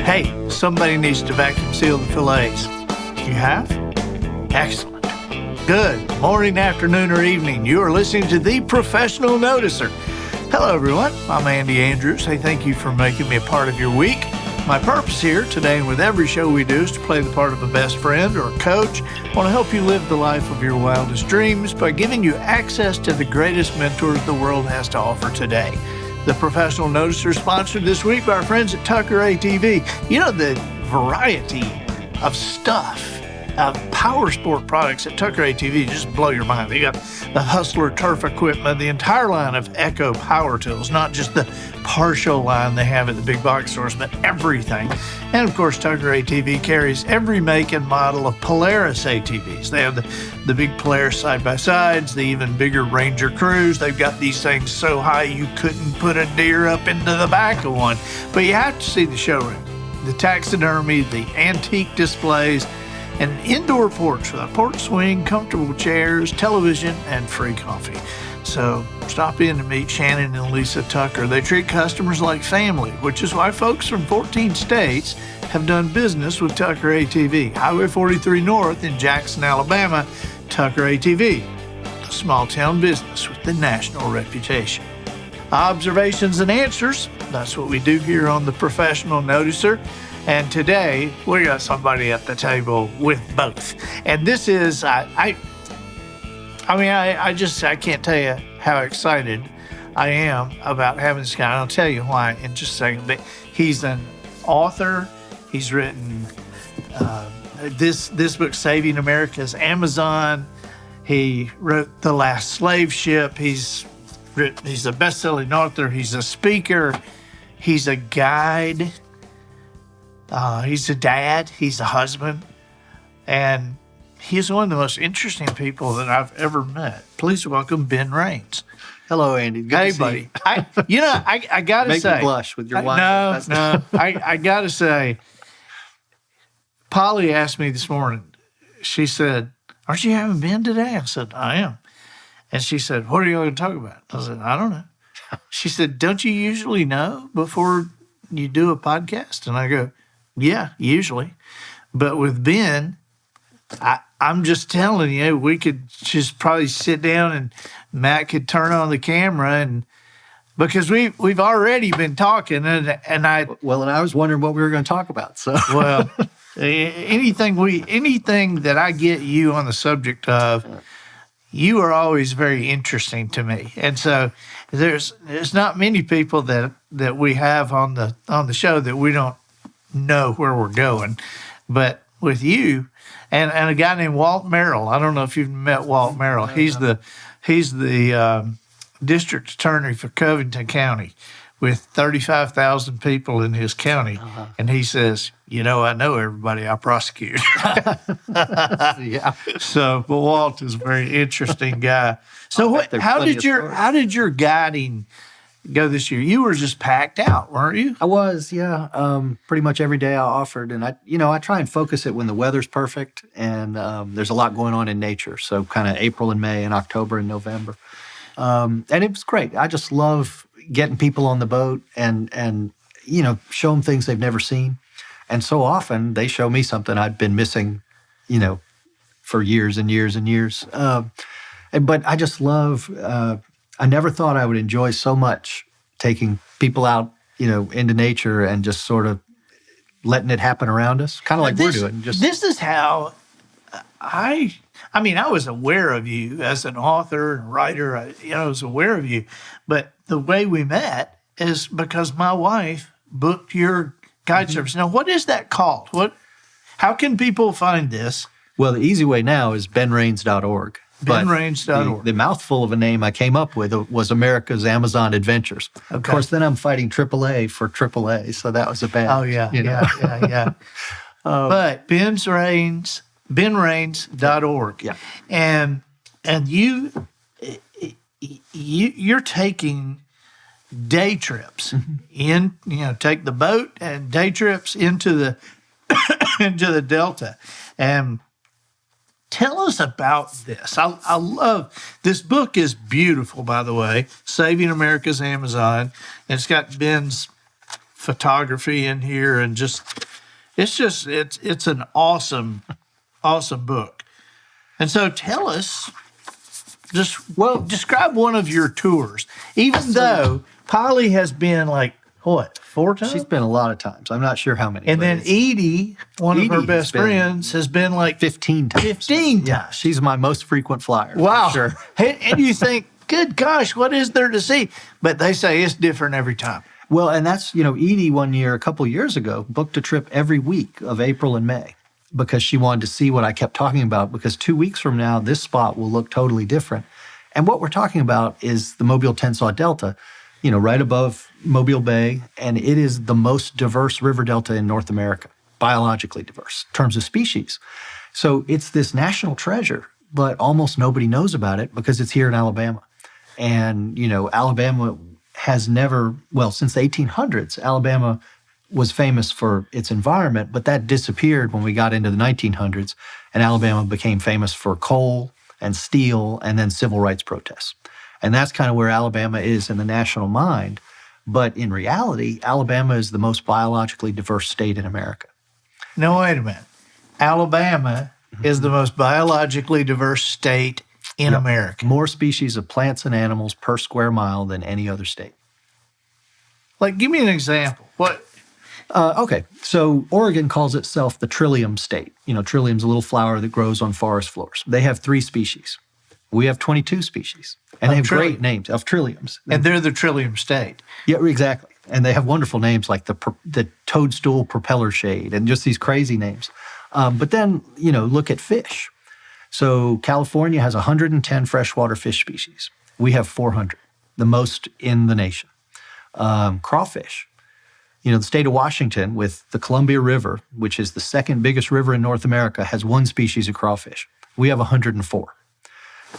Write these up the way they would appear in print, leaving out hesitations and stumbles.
Hey, somebody needs to vacuum seal the fillets. You have? Excellent. Good morning, afternoon, or evening. You are listening to The Professional Noticer. Hello, everyone. I'm Andy Andrews. Hey, thank you for making me a part of your week. My purpose here today and with every show we do is to play the part of a best friend or a coach. I want to help you live the life of your wildest dreams by giving you access to the greatest mentors the world has to offer today. The Professional Noticer is sponsored this week by our friends at Tucker ATV. You know, the variety of stuff, power sport products at Tucker ATV just blow your mind. They got the Hustler turf equipment, the entire line of Echo power tools, not just the partial line they have at the big box stores, but everything. And of course, Tucker ATV carries every make and model of Polaris ATVs. They have the big Polaris side-by-sides, the even bigger Ranger Crews. They've got these things so high you couldn't put a deer up into the back of one. But you have to see the showroom, the taxidermy, the antique displays, and an indoor porch with a porch swing, comfortable chairs, television, and free coffee. So stop in to meet Shannon and Lisa Tucker. They treat customers like family, which is why folks from 14 states have done business with Tucker ATV. Highway 43 North in Jackson, Alabama, Tucker ATV, a small town business with the national reputation. Observations and answers, that's what we do here on The Professional Noticer. And today, we got somebody at the table with both. And this is, I can't tell you how excited I am about having this guy. I'll tell you why in just a second. But he's an author. He's written this book, Saving America's Amazon. He wrote The Last Slave Ship. He's a best-selling author. He's a speaker. He's a guide. He's a dad, he's a husband, and he's one of the most interesting people that I've ever met. Please welcome Ben Raines. Hello, Andy. Good to see buddy. I gotta Make say, me blush with your wine. No. I gotta say, Polly asked me this morning. She said, "Aren't you having Ben today?" I said, "I am." And she said, "What are you going to talk about?" I said, "I don't know." She said, "Don't you usually know before you do a podcast?" And I go, "Yeah, usually." But with Ben, I'm just telling you, we could just probably sit down and Matt could turn on the camera, and because we've already been talking, and I was wondering what we were going to talk about. So anything that I get you on the subject of, you are always very interesting to me, and so there's not many people that we have on the show that we don't know where we're going. But with you and a guy named Walt Merrill, I don't know if you've met Walt Merrill. He's the district attorney for Covington County with 35,000 people in his county. And he says, I know everybody I prosecute. Yeah. So, but Walt is a very interesting guy. So how did your guiding go this year? You were just packed out, weren't you? I was, yeah. Pretty much every day I offered, and I try and focus it when the weather's perfect, and there's a lot going on in nature. So kind of April and May and October and November, and it was great. I just love getting people on the boat and show them things they've never seen, and so often they show me something I'd been missing, for years and years and years. But I just love. I never thought I would enjoy so much taking people out, into nature and just sort of letting it happen around us, kind of like we're doing. This is how I was aware of you as an author and writer. I was aware of you, but the way we met is because my wife booked your guide service. Now, what is that called? How can people find this? Well, the easy way now is benraines.org. benraines.org. The mouthful of a name I came up with was America's Amazon Adventures. Okay. Of course, then I'm fighting AAA for AAA, so that was a bad. Oh yeah, yeah. But benraines.org. Yeah, and you're taking day trips take the boat and day trips into the into the Delta. And tell us about this. I love this book. Is beautiful, by the way. Saving America's Amazon. And it's got Ben's photography in here, and it's an awesome book. And so tell us, describe one of your tours. Even though Polly has been like, what, 4 times? She's been a lot of times. I'm not sure how many. And then Edie, one of her best been friends, has been like 15 times. 15 times. Yeah, she's my most frequent flyer. Wow. For sure. And you think, good gosh, what is there to see? But they say it's different every time. Well, and that's, Edie one year, a couple years ago, booked a trip every week of April and May because she wanted to see what I kept talking about, because 2 weeks from now, this spot will look totally different. And what we're talking about is the Mobile-Tensaw Delta, right above Mobile Bay, and it is the most diverse river delta in North America, biologically diverse in terms of species. So it's this national treasure, but almost nobody knows about it because it's here in Alabama. And, Alabama has never, since the 1800s, Alabama was famous for its environment, but that disappeared when we got into the 1900s, and Alabama became famous for coal and steel and then civil rights protests. And that's kind of where Alabama is in the national mind. But in reality, Alabama is the most biologically diverse state in America. No, wait a minute. Alabama is the most biologically diverse state in America. More species of plants and animals per square mile than any other state. Like, give me an example. What? Okay, so Oregon calls itself the trillium state. Trillium's a little flower that grows on forest floors. They have 3 species. We have 22 species. And they have great names of trilliums. And they're the trillium state. Yeah, exactly. And they have wonderful names like the toadstool propeller shade and just these crazy names. But then, look at fish. So California has 110 freshwater fish species. We have 400, the most in the nation. Crawfish. The state of Washington, with the Columbia River, which is the second biggest river in North America, has 1 species of crawfish. We have 104.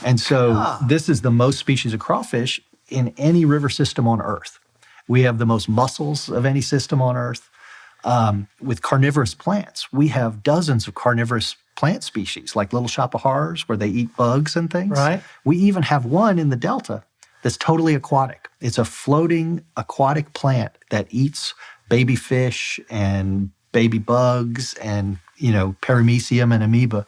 And so this is the most species of crawfish in any river system on Earth. We have the most mussels of any system on Earth. With carnivorous plants, we have dozens of carnivorous plant species, like little shop of horrors, where they eat bugs and things. Right. We even have one in the Delta that's totally aquatic. It's a floating aquatic plant that eats baby fish and baby bugs and, paramecium and amoeba.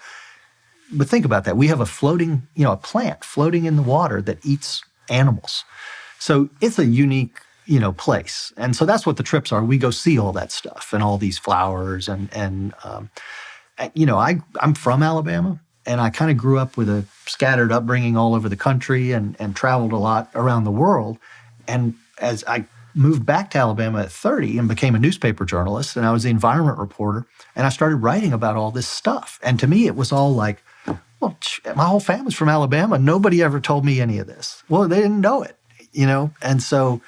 But think about that. We have a floating, a plant floating in the water that eats animals. So it's a unique, place. And so that's what the trips are. We go see all that stuff and all these flowers. I'm from Alabama, and I kind of grew up with a scattered upbringing all over the country and traveled a lot around the world. And as I moved back to Alabama at 30 and became a newspaper journalist, and I was the environment reporter, and I started writing about all this stuff. And to me, it was all like, well, my whole family's from Alabama. Nobody ever told me any of this. Well, they didn't know it, And so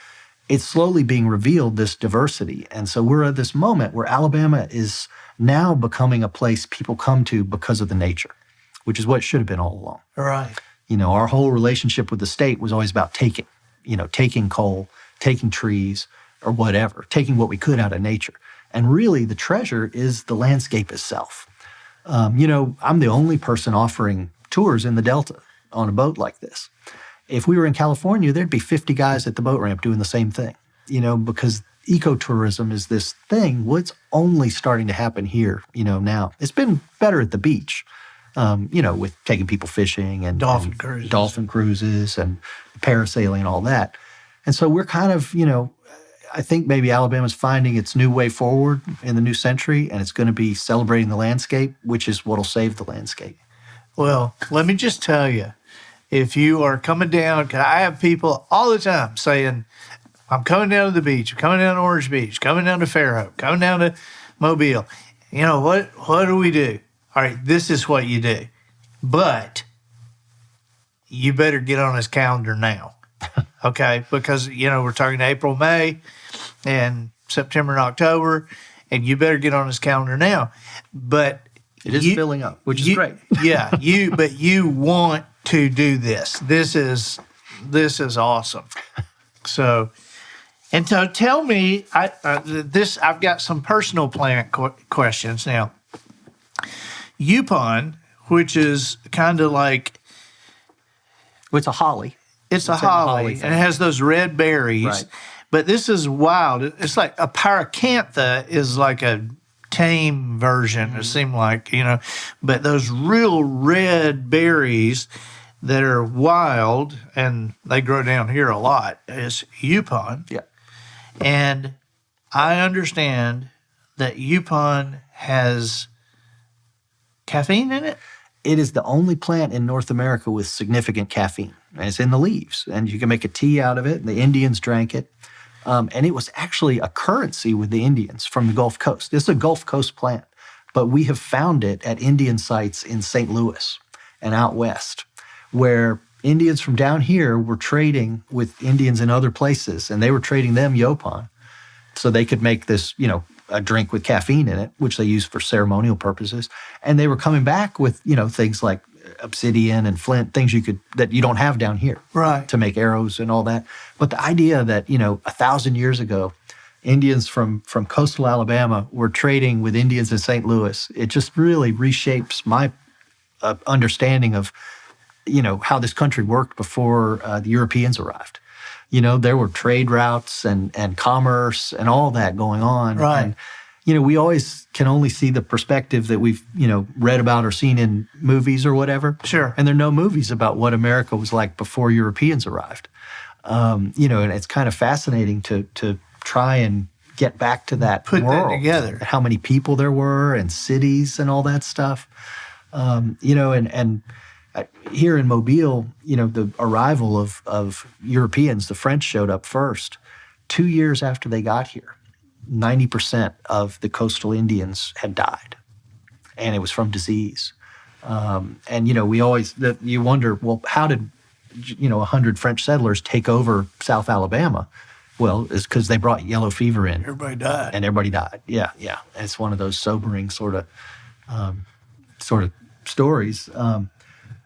it's slowly being revealed, this diversity. And so we're at this moment where Alabama is now becoming a place people come to because of the nature, which is what it should have been all along. Right. Our whole relationship with the state was always about taking coal, taking trees, or whatever, taking what we could out of nature. And really, the treasure is the landscape itself. I'm the only person offering tours in the Delta on a boat like this. If we were in California, there'd be 50 guys at the boat ramp doing the same thing, because ecotourism is this thing. Well, it's only starting to happen here, now. It's been better at the beach, with taking people fishing and dolphin cruises and parasailing and all that. And so we're kind of, I think maybe Alabama's finding its new way forward in the new century, and it's going to be celebrating the landscape, which is what'll save the landscape. Well, let me just tell you, if you are coming down, 'cause I have people all the time saying, I'm coming down to the beach, I'm coming down to Orange Beach, coming down to Fairhope, coming down to Mobile. What do we do? All right, this is what you do. But you better get on his calendar now. Okay, because, we're talking April, May, and September and October, and you better get on his calendar now. But it is filling up, which is great. Yeah, but you want to do this. This is awesome. So tell me, I've got some personal plant questions now. Yupon, which is kind of like, it's a holly. It's a holly, and it has those red berries. Right. But this is wild. It's like a paracantha is like a tame version, it seemed like, but those real red berries that are wild, and they grow down here a lot, is Yupon. Yeah. And I understand that Yupon has caffeine in it? It is the only plant in North America with significant caffeine. And it's in the leaves. And you can make a tea out of it. And the Indians drank it. And it was actually a currency with the Indians from the Gulf Coast. This is a Gulf Coast plant. But we have found it at Indian sites in St. Louis and out west, where Indians from down here were trading with Indians in other places. And they were trading them Yopon so they could make this, a drink with caffeine in it, which they use for ceremonial purposes. And they were coming back with, things like obsidian and flint, things that you don't have down here. Right. To make arrows and all that. But the idea that, 1,000 years ago, Indians from coastal Alabama were trading with Indians in St. Louis, it just really reshapes my understanding of, how this country worked before the Europeans arrived. There were trade routes and commerce and all that going on. Right. And, we always can only see the perspective that we've, read about or seen in movies or whatever. Sure. And there are no movies about what America was like before Europeans arrived. And it's kind of fascinating to try and get back to that Put world. that together. How many people there were and cities and all that stuff. Here in Mobile, the arrival of Europeans, the French showed up first. 2 years after they got here, 90% of the coastal Indians had died, and it was from disease. You wonder, well, how did 100 French settlers take over South Alabama? Well, it's because they brought yellow fever in. Everybody died. And everybody died. Yeah. It's one of those sobering sort of stories.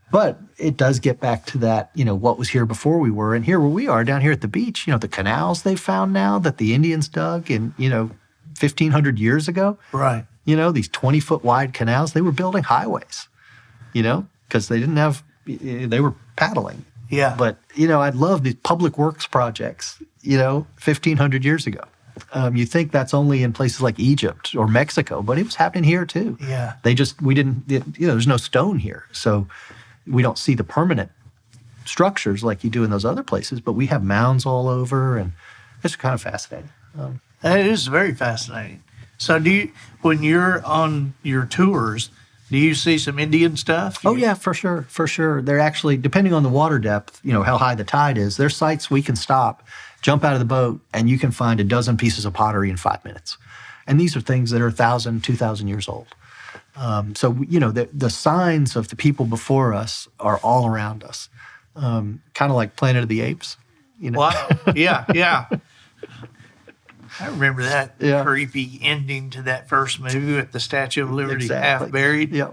But it does get back to that, what was here before we were. And here where we are, down here at the beach, the canals they found now that the Indians dug in, 1,500 years ago. Right. These 20-foot wide canals, they were building highways, because they didn't have, they were paddling. Yeah. But, I'd love these public works projects, 1,500 years ago. You think that's only in places like Egypt or Mexico, but it was happening here too. Yeah. There's no stone here. So we don't see the permanent structures like you do in those other places, but we have mounds all over, and it's kind of fascinating. That is very fascinating. So when you're on your tours, do you see some Indian stuff? Oh yeah, for sure. They're actually, depending on the water depth, how high the tide is, there's sites we can stop, jump out of the boat, and you can find a dozen pieces of pottery in 5 minutes. And these are things that are 1,000, 2,000 years old. The signs of the people before us are all around us, kind of like Planet of the Apes. Wow. Yeah. I remember that creepy ending to that first movie with the Statue of Liberty Exactly. half buried. Yeah.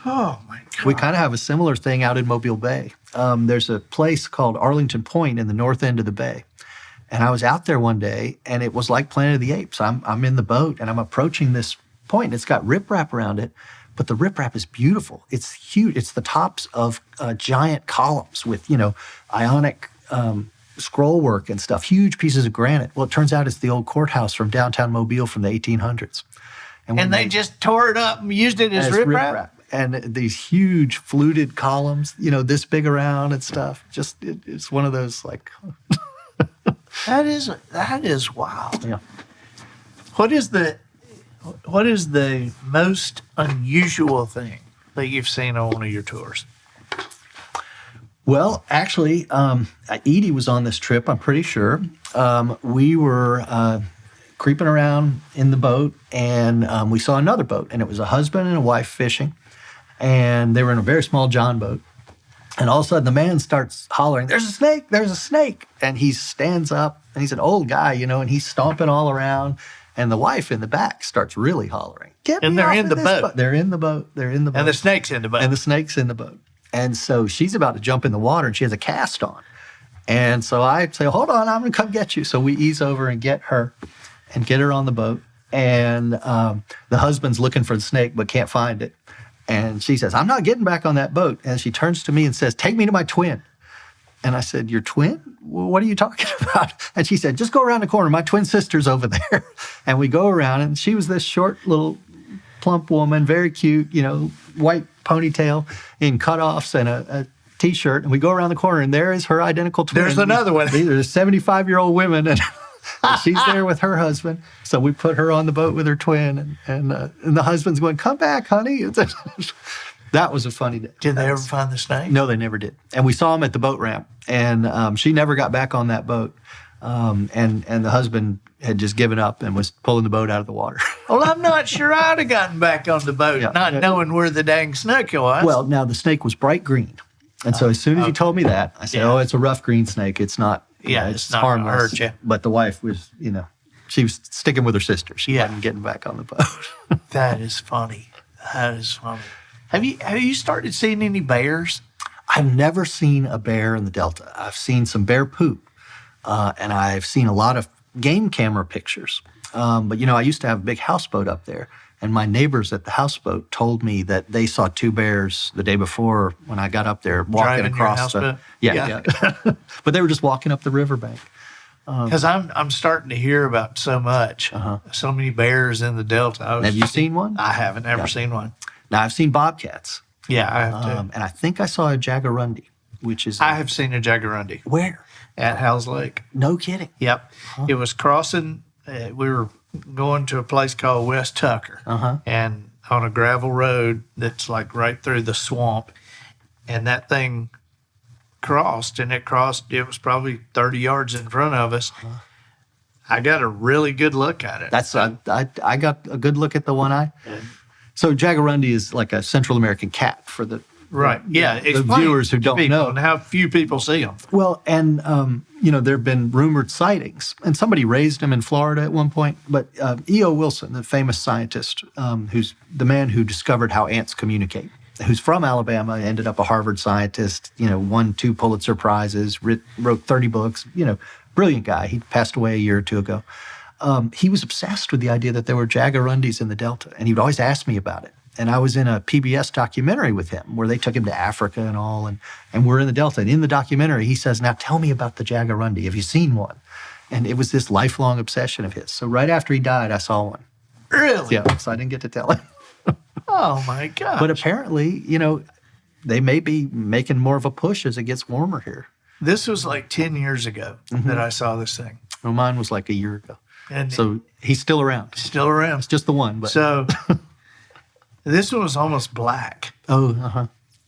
Oh, my God. We kind of have a similar thing out in Mobile Bay. There's a place called Arlington Point in the north end of the bay. And I was out there one day, and it was like Planet of the Apes. I'm in the boat, and I'm approaching this point. It's got riprap around it, but the riprap is beautiful. It's huge. It's the tops of giant columns with, ionic scroll work and stuff, huge pieces of granite. Well, it turns out it's the old courthouse from downtown Mobile from the 1800s. And they just tore it up and used it as riprap? And these huge fluted columns, this big around and stuff. Just, it's one of those like... That is wild. Yeah. What is the most unusual thing that you've seen on one of your tours? Well, actually, Edie was on this trip, I'm pretty sure. We were creeping around in the boat, and we saw another boat, and it was a husband and a wife fishing, and they were in a very small John boat. And all of a sudden, the man starts hollering, "There's a snake! There's a snake!" And he stands up, and he's an old guy, and he's stomping all around. And the wife in the back starts really hollering. And they're in the boat. They're in the boat. And the snake's in the boat. And the snake's in the boat. And so she's about to jump in the water, and she has a cast on. And so I say, "Hold on, I'm going to come get you." So we ease over and get her on the boat. And the husband's looking for the snake but can't find it. And she says, "I'm not getting back on that boat." And she turns to me and says, "Take me to my twin." And I said, "Your twin? what are you talking about? And she said, just go around the corner. My twin sister's over there. And we go around, and she was this short little plump woman, very cute, white ponytail in cutoffs and a T-shirt. And we go around the corner, and there is her identical twin. There's another one. These are 75-year-old women, and she's there with her husband. So we put her on the boat with her twin, and the husband's going, come back, honey. That was a funny day. Did they ever find the snake? No, they never did. And we saw him at the boat ramp, and she never got back on that boat. And the husband had just given up and was pulling the boat out of the water. Well, I'm not sure I'd have gotten back on the boat, not knowing where the dang snake was. Well, now the snake was bright green. And so as soon as he told me that, I said, oh, it's a rough green snake. It's not, it's not harmless. Gonna hurt you. But the wife was, she was sticking with her sister. She wasn't getting back on the boat. That is funny. That is funny. Have you started seeing any bears? I've never seen a bear in the Delta. I've seen some bear poop, and I've seen a lot of game camera pictures. But, I used to have a big houseboat up there, and my neighbors at the houseboat told me that they saw two bears the day before when I got up there walking Driving across your the... houseboat? Yeah. But they were just walking up the riverbank. Because I'm starting to hear about so much, so many bears in the Delta. Have you seen one? I haven't ever seen one. Now, I've seen bobcats. Yeah, I have too. And I think I saw a jaguarundi, which is... I have seen a jaguarundi. Where? At Howes Lake. No kidding. Yep. It was crossing, we were going to a place called West Tucker, and on a gravel road that's like right through the swamp, and that thing crossed, and it was probably 30 yards in front of us. I got a really good look at it. That's I got a good look at the one eye. So jaguarundi is like a Central American cat for the the viewers who don't know. And how few people see them. Well, and there have been rumored sightings, and somebody raised them in Florida at one point. But E.O. Wilson, the famous scientist, who's the man who discovered how ants communicate, who's from Alabama, ended up a Harvard scientist. Won 2 Pulitzer Prizes, wrote 30 books. Brilliant guy. He passed away a year or two ago. He was obsessed with the idea that there were jaguarundis in the Delta, and he'd always ask me about it. And I was in a PBS documentary with him where they took him to Africa and all, and we're in the Delta. And in the documentary, he says, now tell me about the jaguarundi. Have you seen one? And it was this lifelong obsession of his. So right after he died, I saw one. Really? Yeah, so I didn't get to tell him. Oh, my gosh. But apparently, they may be making more of a push as it gets warmer here. This was like 10 years ago that I saw this thing. Well, mine was like a year ago. And so he's still around. Still around. It's just the one. But. So this one was almost black. Oh,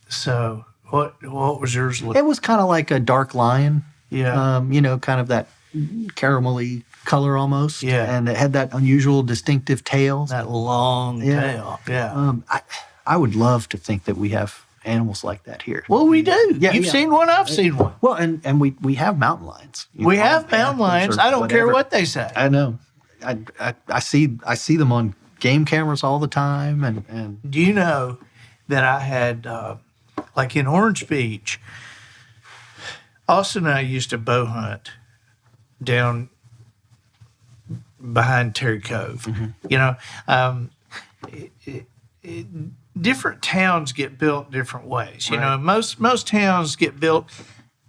So what was yours? It was kind of like a dark lion. Yeah. Kind of that caramelly color almost. Yeah. And it had that unusual distinctive tail. That long tail. Yeah. I would love to think that we have animals like that here. Well, we do. Yeah, You've seen one. I've seen one. Well, and we have mountain lions. We have mountain lions. I don't care what they say. I know. I see them on game cameras all the time. And do you know that I had like in Orange Beach, Austin and I used to bow hunt down behind Terry Cove. Different towns get built different ways. Right. Most towns get built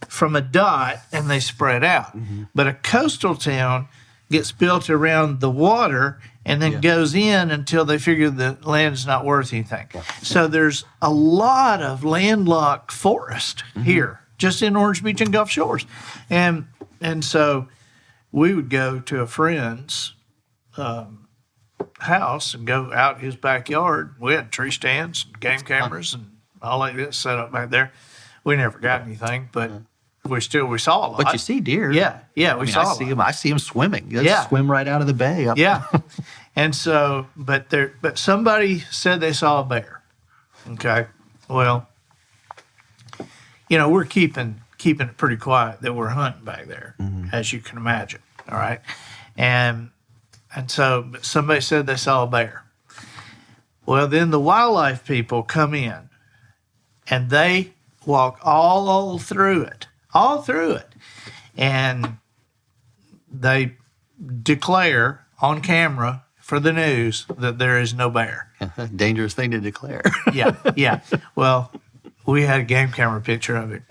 from a dot and they spread out. But a coastal town gets built around the water and then goes in until they figure the land's not worth anything. So there's a lot of landlocked forest here, just in Orange Beach and Gulf Shores. And so we would go to a friend's house and go out his backyard. We had tree stands, game cameras, and all like this set up back there. We never got anything, but we saw a lot. But you see deer. Yeah, we saw them. I see them swimming. They swim right out of the bay. Yeah, and so, but somebody said they saw a bear. Okay, well, we're keeping it pretty quiet that we're hunting back there, as you can imagine. All right, and so but somebody said they saw a bear. Well, then the wildlife people come in, and they walk all through it, and they declare on camera for the news that there is no bear. Dangerous thing to declare. Yeah. Well, we had a game camera picture of it,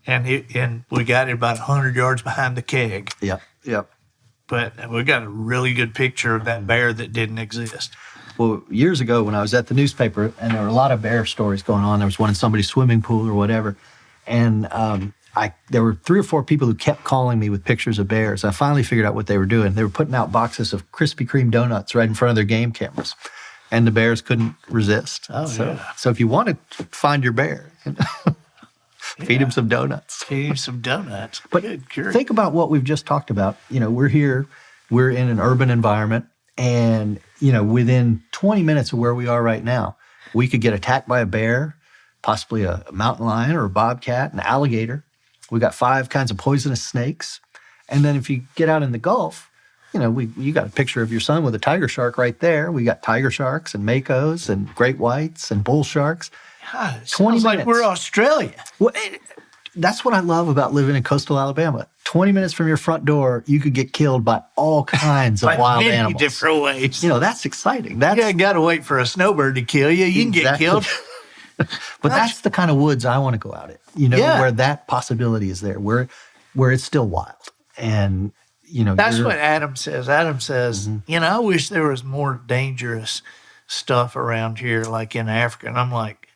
and we got it about 100 yards behind the keg. Yep. But we got a really good picture of that bear that didn't exist. Well, years ago when I was at the newspaper, and there were a lot of bear stories going on. There was one in somebody's swimming pool or whatever, and there were 3 or 4 people who kept calling me with pictures of bears. I finally figured out what they were doing. They were putting out boxes of Krispy Kreme donuts right in front of their game cameras, and the bears couldn't resist. So if you want to find your bear, feed him some donuts. Feed him some donuts. But think about what we've just talked about. We're here, we're in an urban environment, and within 20 minutes of where we are right now, we could get attacked by a bear, possibly a mountain lion or a bobcat, an alligator. We got 5 kinds of poisonous snakes. And then if you get out in the Gulf, you got a picture of your son with a tiger shark right there. We got tiger sharks and makos and great whites and bull sharks. God, it sounds like we're Australia. Well, that's what I love about living in coastal Alabama. 20 minutes from your front door, you could get killed by all kinds of wild animals. Different ways. That's exciting. You got to wait for a snowbird to kill you. You can get killed. But that's the kind of woods I want to go out in, where that possibility is there, where it's still wild. And, that's what Adam says. Adam says, I wish there was more dangerous stuff around here, like in Africa. And I'm like,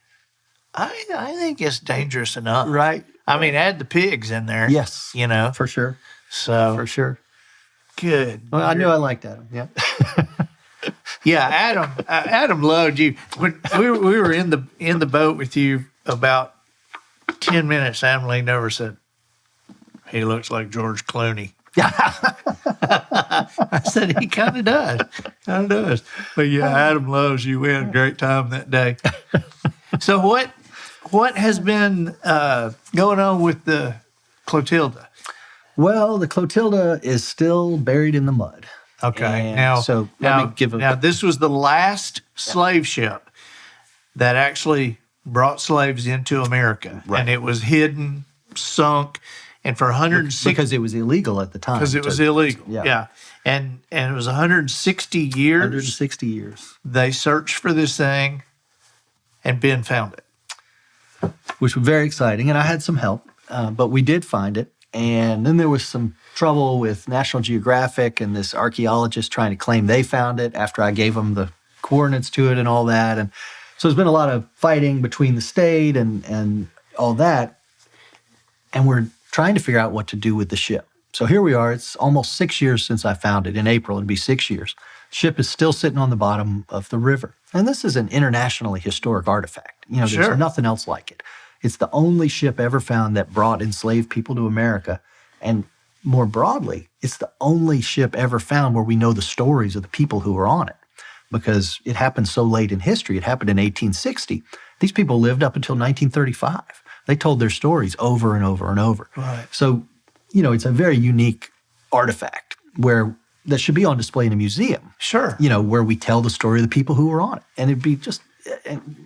I think it's dangerous enough. Right. I mean, add the pigs in there. Yes. For sure. So. For sure. Good. Well, I knew I liked Adam. Yeah. Yeah, Adam loved you. When we were in the boat with you about 10 minutes, Adam leaned over and said, "He looks like George Clooney." I said, "He kind of does. But yeah, Adam loves you. We had a great time that day. So what has been going on with the Clotilda? Well, the Clotilda is still buried in the mud. Okay. And now this was the last slave ship that actually brought slaves into America. Right. And it was hidden, sunk, and for 160 because it was illegal at the time. Because it was illegal. Yeah. And it was 160 years. 160 years. They searched for this thing, and Ben found it. Which was very exciting, and I had some help, but we did find it. And then there was some trouble with National Geographic and this archaeologist trying to claim they found it after I gave them the coordinates to it and all that. And so there's been a lot of fighting between the state and all that. And we're trying to figure out what to do with the ship. So here we are. It's almost 6 years since I found it. In April, it'd be 6 years. The ship is still sitting on the bottom of the river. And this is an internationally historic artifact. There's nothing else like it. It's the only ship ever found that brought enslaved people to America. And more broadly, it's the only ship ever found where we know the stories of the people who were on it, because it happened so late in history. It happened in 1860. These people lived up until 1935. They told their stories over and over and over. Right. So, it's a very unique artifact that should be on display in a museum. Sure. Where we tell the story of the people who were on it. And it'd be just,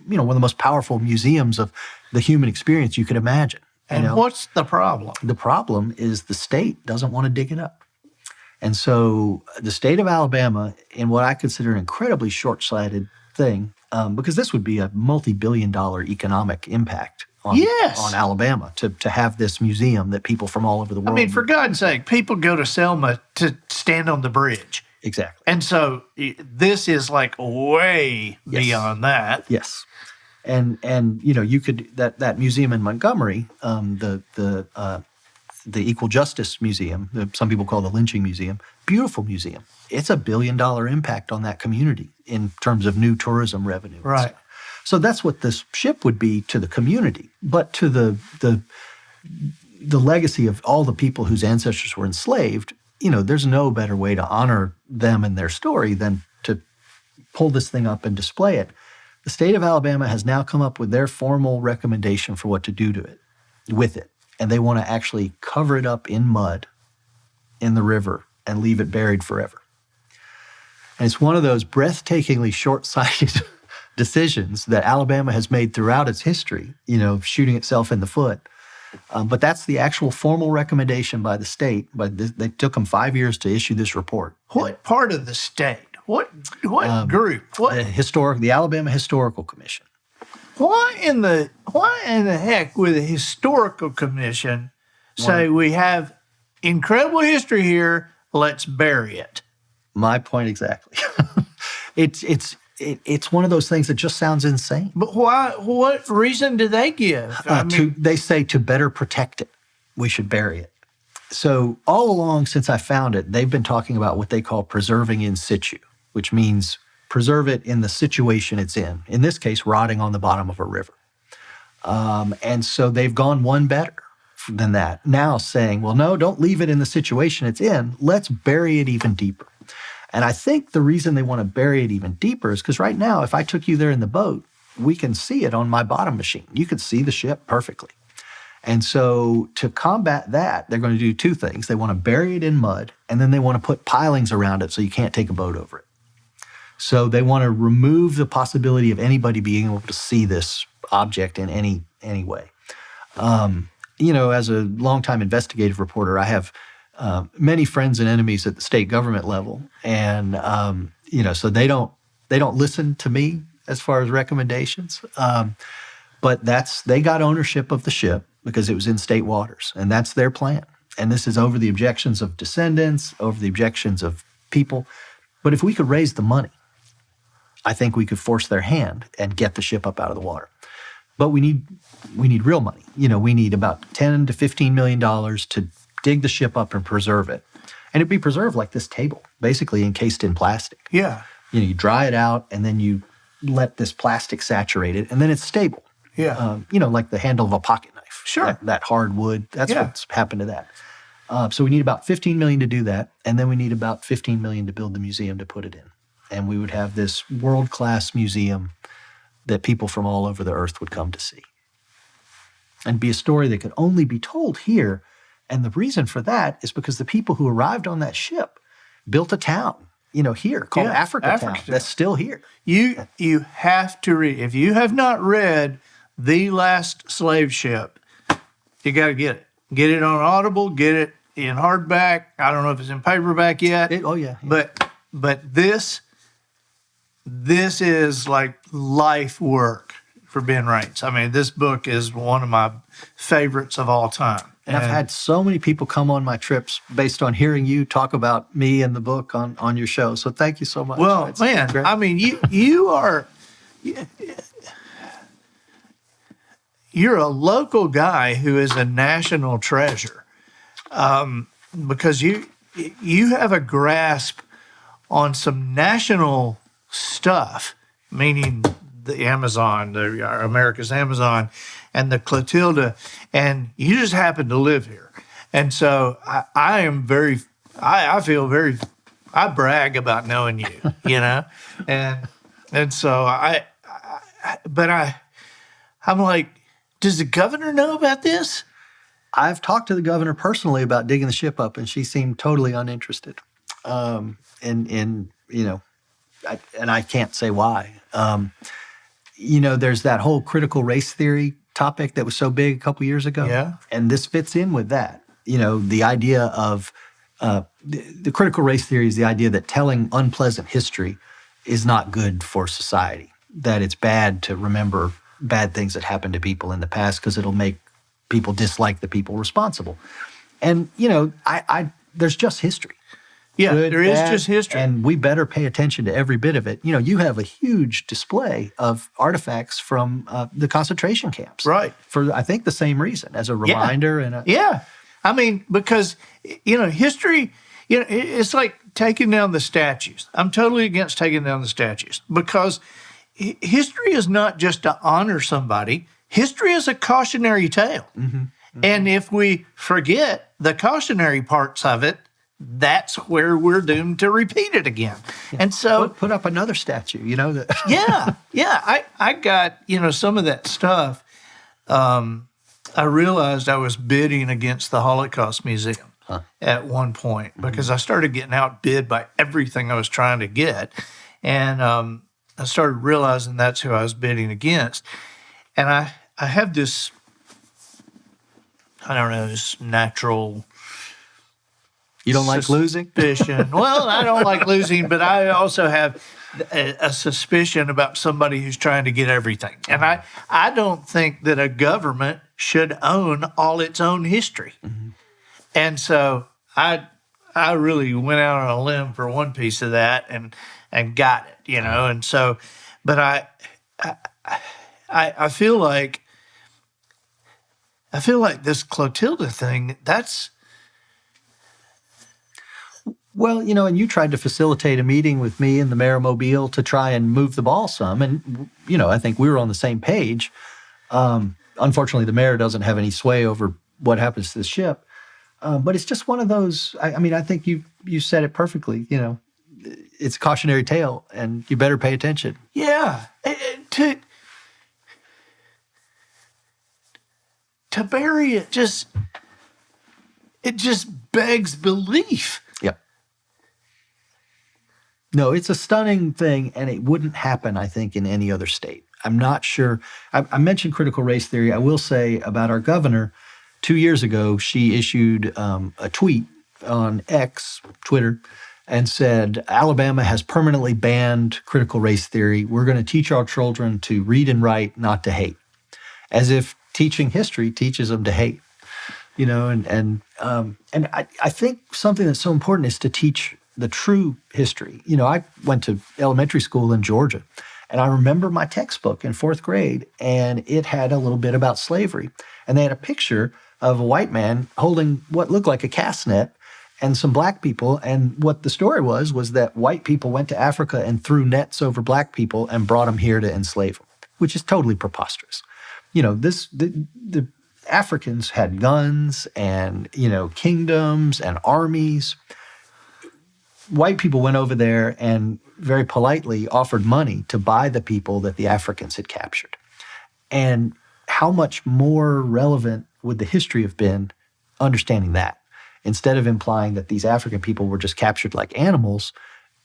one of the most powerful museums of the human experience you could imagine. And what's the problem? The problem is the state doesn't want to dig it up. And so the state of Alabama, in what I consider an incredibly short-sighted thing, because this would be a multi-billion-dollar economic impact on Alabama to have this museum that people from all over the world. I mean, for God's sake, people go to Selma to stand on the bridge. Exactly. And so this is like way beyond that. Yes. And you could that museum in Montgomery, the Equal Justice Museum, some people call the Lynching Museum, beautiful museum. It's $1 billion impact on that community in terms of new tourism revenue. Right. So that's what this ship would be to the community, but to the legacy of all the people whose ancestors were enslaved. There's no better way to honor them and their story than to pull this thing up and display it. The state of Alabama has now come up with their formal recommendation for what to do with it. And they want to actually cover it up in mud in the river and leave it buried forever. And it's one of those breathtakingly short-sighted decisions that Alabama has made throughout its history, shooting itself in the foot. But that's the actual formal recommendation by the state. But they took them 5 years to issue this report. What part of the state? What group? What? The Alabama Historical Commission. why in the heck would the historical commission say we have incredible history here, let's bury it? My point exactly. It's one of those things that just sounds insane. But why? What reason do they give? They say to better protect it, we should bury it. So all along since I found it, they've been talking about what they call preserving in situ, which means preserve it in the situation it's in. In this case, rotting on the bottom of a river. And so they've gone one better than that, now saying, well, no, don't leave it in the situation it's in. Let's bury it even deeper. And I think the reason they want to bury it even deeper is because right now, if I took you there in the boat, we can see it on my bottom machine. You could see the ship perfectly. And so to combat that, they're going to do two things. They want to bury it in mud, and then they want to put pilings around it so you can't take a boat over it. So they want to remove the possibility of anybody being able to see this object in any way. As a longtime investigative reporter, I have many friends and enemies at the state government level, and so they don't listen to me as far as recommendations. But they got ownership of the ship because it was in state waters, and that's their plan. And this is over the objections of descendants, over the objections of people. But if we could raise the money, I think we could force their hand and get the ship up out of the water. But we need real money. We need about $10 to $15 million to dig the ship up and preserve it. And it'd be preserved like this table, basically encased in plastic. Yeah. You dry it out, and then you let this plastic saturate it, and then it's stable. Yeah. Like the handle of a pocket knife. Sure. That hard wood. That's what's happened to that. So we need about $15 million to do that, and then we need about $15 million to build the museum to put it in. And we would have this world-class museum that people from all over the earth would come to see. And be a story that could only be told here. And the reason for that is because the people who arrived on that ship built a town, here called Africa Town. That's still here. You have to read. If you have not read The Last Slave Ship, you got to get it. Get it on Audible. Get it in hardback. I don't know if it's in paperback yet. Yeah. But this is like life work for Ben Raines. I mean, this book is one of my favorites of all time. And I've had so many people come on my trips based on hearing you talk about me and the book on your show. So thank you so much. Well, man, great. I mean, you're a local guy who is a national treasure, because you have a grasp on some national stuff, meaning the Amazon, America's Amazon, and the Clotilda, and you just happen to live here. And so I brag about knowing you, and so I'm like, does the governor know about this? I've talked to the governor personally about digging the ship up, and she seemed totally uninterested. And I can't say why. There's that whole critical race theory topic that was so big a couple years ago. Yeah. And this fits in with that. The idea of the critical race theory is the idea that telling unpleasant history is not good for society, that it's bad to remember bad things that happened to people in the past because it'll make people dislike the people responsible. And, there's just history. Yeah, good, there is bad, just history. And we better pay attention to every bit of it. You have a huge display of artifacts from the concentration camps. Right. For, I think, the same reason, as a reminder. Yeah. I mean, because, history, it's like taking down the statues. I'm totally against taking down the statues because history is not just to honor somebody. History is a cautionary tale. Mm-hmm. Mm-hmm. And if we forget the cautionary parts of it, that's where we're doomed to repeat it again. And so put up another statue, yeah. I got, some of that stuff. I realized I was bidding against the Holocaust Museum at one point because I started getting outbid by everything I was trying to get. And I started realizing that's who I was bidding against. And I have this, this natural... You don't like losing? Well, I don't like losing, but I also have a suspicion about somebody who's trying to get everything. And I don't think that a government should own all its own history. Mm-hmm. And so I really went out on a limb for one piece of that and got it, you know. And so, but I feel like this Clotilda thing, that's. Well, you know, and you tried to facilitate a meeting with me and the mayor of Mobile to try and move the ball some. And, you know, I think we were on the same page. Unfortunately, the mayor doesn't have any sway over what happens to the ship. But it's just one of those, I mean, I think you said it perfectly, you know. It's a cautionary tale, and you better pay attention. Yeah. To bury it just begs belief. Yep. No, it's a stunning thing, and it wouldn't happen, I think, in any other state. I'm not sure. I mentioned critical race theory. I will say about our governor, 2 years ago, she issued a tweet on X, Twitter, and said, Alabama has permanently banned critical race theory. We're going to teach our children to read and write, not to hate. As if teaching history teaches them to hate. You know, and I think something that's so important is to teach the true history. You know, I went to elementary school in Georgia, and I remember my textbook in 4th grade, and it had a little bit about slavery. And they had a picture of a white man holding what looked like a cast net and some black people. And what the story was that white people went to Africa and threw nets over black people and brought them here to enslave them, which is totally preposterous. You know, the Africans had guns and, you know, kingdoms and armies. White people went over there and very politely offered money to buy the people that the Africans had captured. And how much more relevant would the history have been understanding that? Instead of implying that these African people were just captured like animals,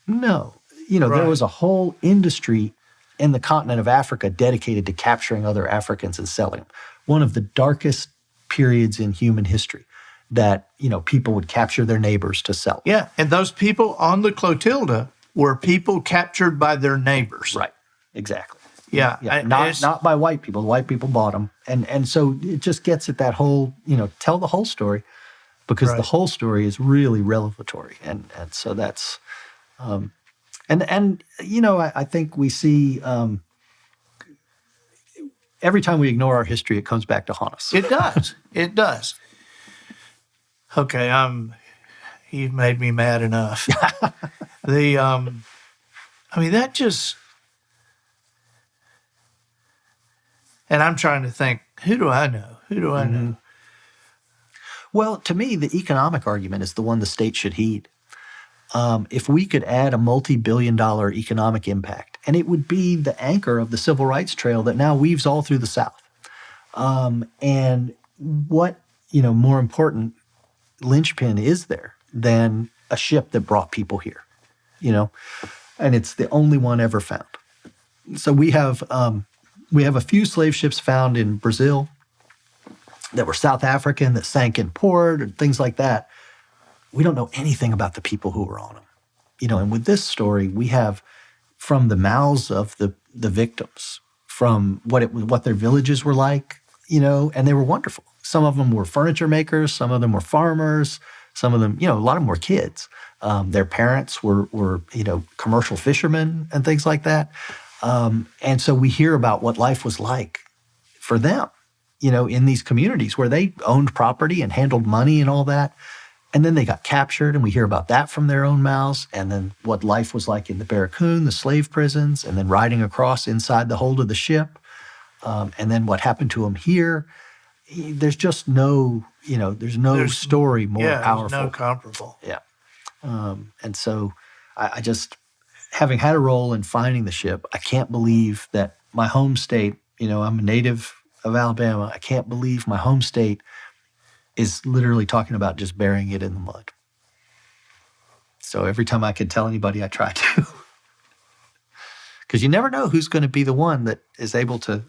no. You know, Right. There was a whole industry in the continent of Africa dedicated to capturing other Africans and selling them. One of the darkest periods in human history that, you know, people would capture their neighbors to sell. Yeah, and those people on the Clotilda were people captured by their neighbors. Right, exactly. Yeah. Yeah, not by white people. The white people bought them. And so it just gets at that whole, you know, tell the whole story, because Right. the whole story is really revelatory. And so that's, and you know, I think we see, every time we ignore our history, it comes back to haunt us. It does. It does. Okay, you've made me mad enough. I mean, that just, and I'm trying to think, who do I know? Who do I know? Well, to me, the economic argument is the one the state should heed. If we could add a multi-billion-dollar economic impact, and it would be the anchor of the civil rights trail that now weaves all through the South. And what, you know, more important linchpin is there than a ship that brought people here, you know? And it's the only one ever found. So we have a few slave ships found in Brazil that were South African that sank in port and things like that. We don't know anything about the people who were on them. You know, and with this story, we have from the mouths of the victims, from what their villages were like, you know, and they were wonderful. Some of them were furniture makers, some of them were farmers, some of them, you know, a lot of them were kids. Their parents were, you know, commercial fishermen and things like that. And so we hear about what life was like for them, you know, in these communities where they owned property and handled money and all that. And then they got captured, and we hear about that from their own mouths, and then what life was like in the Barracoon, the slave prisons, and then riding across inside the hold of the ship, and then what happened to them here. There's just no, you know, there's no story more powerful. There's no comparable. Yeah. And so I just, having had a role in finding the ship, I can't believe that my home state, you know, I'm a native of Alabama, I can't believe my home state is literally talking about just burying it in the mud. So every time I can tell anybody, I try to. Because you never know who's going to be the one that is able to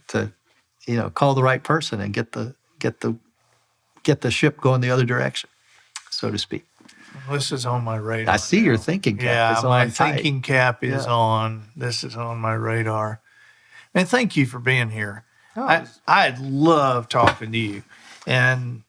you know, call the right person and get the ship going the other direction, so to speak. This is on my radar. I see your thinking cap. Yeah, It's my on tight. thinking cap is on. This is on my radar. And thank you for being here. Oh, I love talking to you. And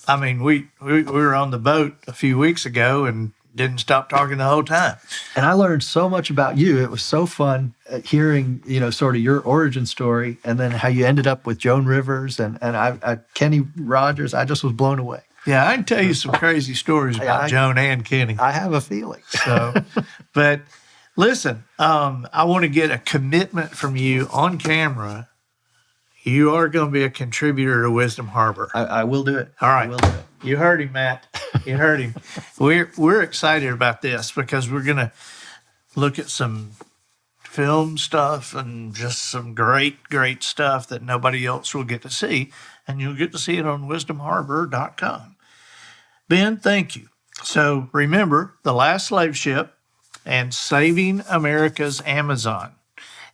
I mean, we were on the boat a few weeks ago and didn't stop talking the whole time. And I learned so much about you. It was so fun hearing, sort of your origin story, and then how you ended up with Joan Rivers and Kenny Rogers. I just was blown away. Yeah, I can tell you some crazy stories about Joan and Kenny. I have a feeling. So, but listen, I want to get a commitment from you on camera. You are going to be a contributor to Wisdom Harbor. I will do it. All right. I will do it. You heard him, Matt. You heard him. We're excited about this because we're going to look at some film stuff and just some great stuff that nobody else will get to see. And you'll get to see it on wisdomharbor.com. Ben, thank you. So remember, The Last Slave Ship and Saving America's Amazon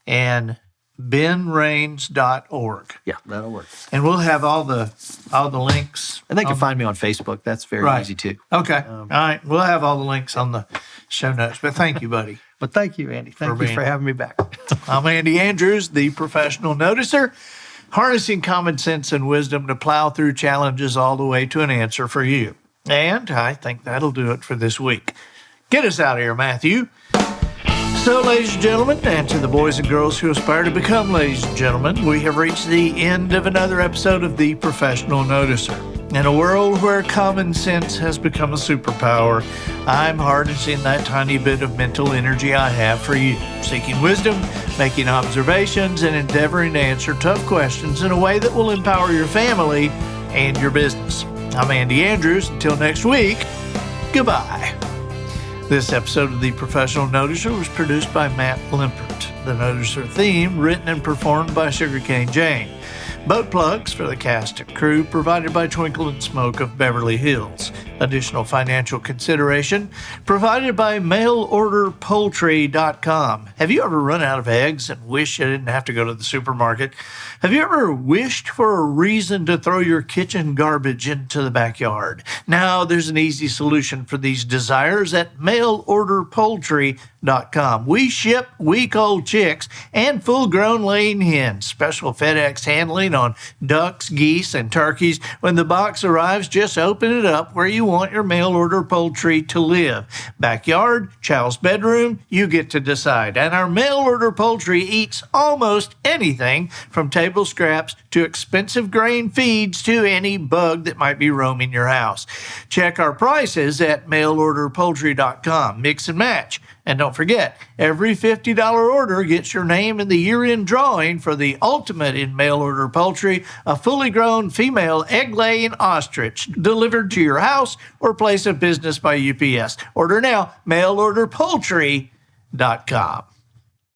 and benrains.org. Yeah, that'll work. And we'll have all the links. And they can find me on Facebook. That's very easy too. Okay. All right. We'll have all the links on the show notes. But thank you, buddy. But thank you, Andy. Thank you for having me back. I'm Andy Andrews, the professional noticer, harnessing common sense and wisdom to plow through challenges all the way to an answer for you. And I think that'll do it for this week. Get us out of here, Matthew. So, ladies and gentlemen, and to the boys and girls who aspire to become ladies and gentlemen, we have reached the end of another episode of The Professional Noticer. In a world where common sense has become a superpower, I'm harnessing that tiny bit of mental energy I have for you, seeking wisdom, making observations, and endeavoring to answer tough questions in a way that will empower your family and your business. I'm Andy Andrews. Until next week, goodbye. This episode of The Professional Noticer was produced by Matt Limpert. The Noticer theme written and performed by Sugarcane Jane. Boat plugs for the cast and crew provided by Twinkle and Smoke of Beverly Hills. Additional financial consideration provided by mailorderpoultry.com. Have you ever run out of eggs and wish you didn't have to go to the supermarket? Have you ever wished for a reason to throw your kitchen garbage into the backyard? Now there's an easy solution for these desires at mailorderpoultry.com. We ship week-old chicks and full-grown laying hens. Special FedEx handling on ducks, geese, and turkeys. When the box arrives, just open it up where you want your mail-order poultry to live. Backyard, child's bedroom, you get to decide. And our mail-order poultry eats almost anything from table scraps to expensive grain feeds to any bug that might be roaming your house. Check our prices at mailorderpoultry.com. Mix and match. And don't forget, every $50 order gets your name in the year-end drawing for the ultimate in mail-order poultry, a fully grown female egg-laying ostrich delivered to your house or place of business by UPS. Order now, mailorderpoultry.com.